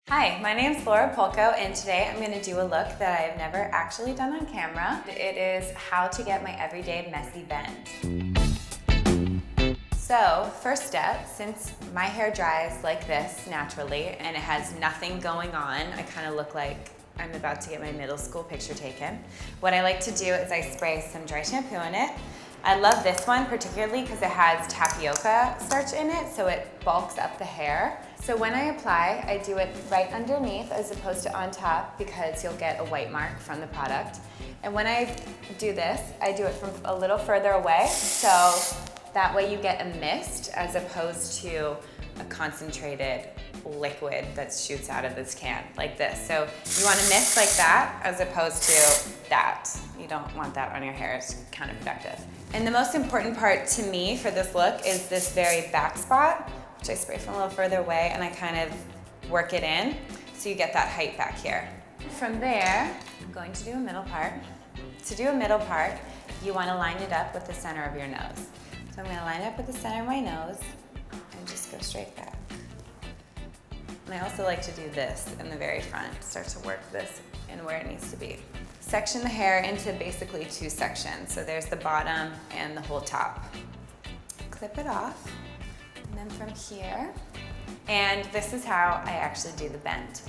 Hi, my name's Polko, and today I'm going to do a look that I've never actually done on camera. It is how to get my everyday messy bend. So, first step, since my hair dries like this naturally and it has nothing going on, I kind of look like I'm about to get my middle school picture taken. What I like to do is I spray some dry shampoo in it. I love this one particularly because it has tapioca starch in it, so it bulks up the hair. So when I apply, I do it right underneath as opposed to on top because you'll get a white mark from the product. And when I do this, I do it from a little further away, so that way you get a mist as opposed to a concentrated liquid that shoots out of this can, like this. So you want a mist like that as opposed to that. You don't want that on your hair, it's counterproductive. And the most important part to me for this look is this very back spot, which I spray from a little further away and I kind of work it in so you get that height back here. From there, I'm going to do a middle part. To do a middle part, you want to line it up with the center of your nose. So I'm going to line it up with the center of my nose and just go straight back. And I also like to do this in the very front, start to work this in where it needs to be. Section the hair into basically two sections. So there's the bottom and the whole top. Clip it off, and then from here, and this is how I actually do the bend.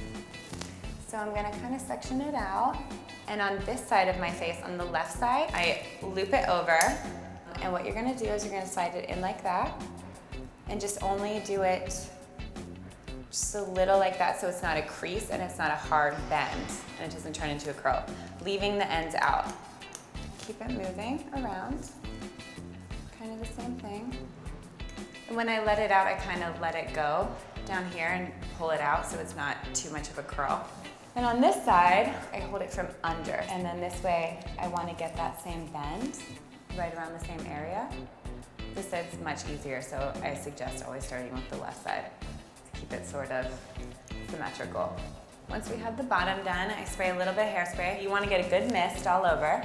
So I'm gonna kind of section it out, and on this side of my face, on the left side, I loop it over, and what you're gonna do is you're gonna slide it in like that, and just only do it just a little like that so it's not a crease and it's not a hard bend and it doesn't turn into a curl. Leaving the ends out. Keep it moving around. Kind of the same thing. And when I let it out, I kind of let it go down here and pull it out so it's not too much of a curl. And on this side, I hold it from under. And then this way, I want to get that same bend right around the same area. This side's much easier, so I suggest always starting with the left side. Keep it sort of symmetrical. Once we have the bottom done, I spray a little bit of hairspray. You want to get a good mist all over.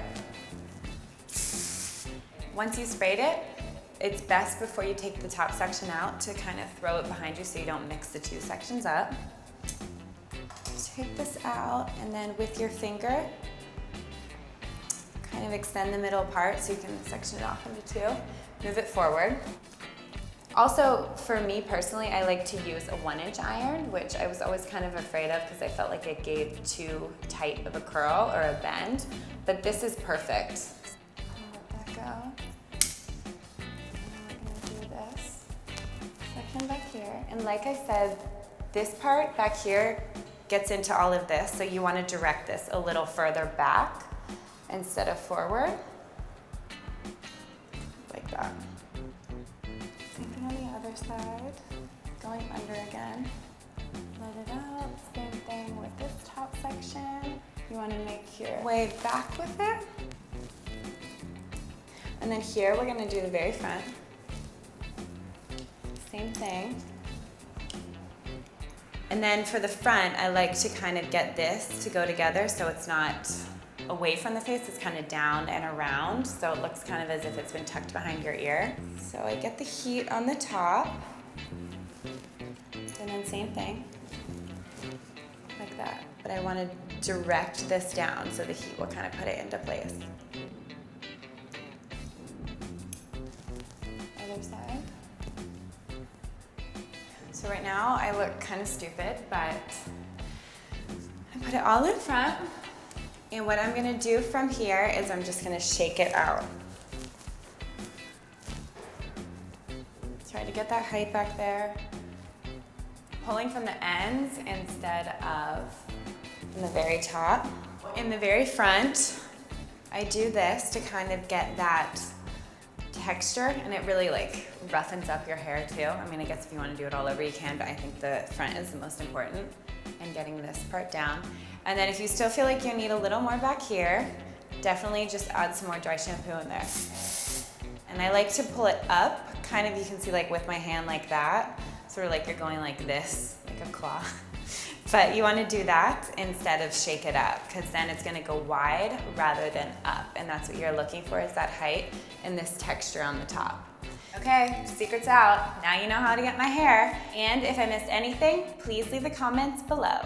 Once you sprayed it, it's best before you take the top section out to kind of throw it behind you so you don't mix the two sections up. Take this out and then with your finger, kind of extend the middle part so you can section it off into two. Move it forward. Also, for me personally, I like to use a 1-inch iron, which I was always kind of afraid of because I felt like it gave too tight of a curl or a bend, but this is perfect. Let that go. And we're gonna do this section back here. And like I said, this part back here gets into all of this, so you want to direct this a little further back instead of forward, like that. Same thing on the other side, going under again. Let it out, same thing with this top section. You want to make your way back with it. And then here we're going to do the very front. Same thing. And then for the front, I like to kind of get this to go together so it's not away from the face, it's kind of down and around, so it looks kind of as if it's been tucked behind your ear. So I get the heat on the top, and then same thing, like that. But I want to direct this down so the heat will kind of put it into place. Other side. So right now I look kind of stupid, but I put it all in front. And what I'm gonna do from here is I'm just gonna shake it out. Try to get that height back there. Pulling from the ends instead of from the very top. In the very front, I do this to kind of get that texture, and it really like roughens up your hair too. I mean, I guess if you want to do it all over you can, but I think the front is the most important in getting this part down. And then if you still feel like you need a little more back here, definitely just add some more dry shampoo in there. And I like to pull it up, kind of, you can see like with my hand like that, sort of like you're going like this, like a claw. But you want to do that instead of shake it up, because then it's going to go wide rather than up. And that's what you're looking for, is that height and this texture on the top. Okay, secret's out. Now you know how to get my hair. And if I missed anything, please leave the comments below.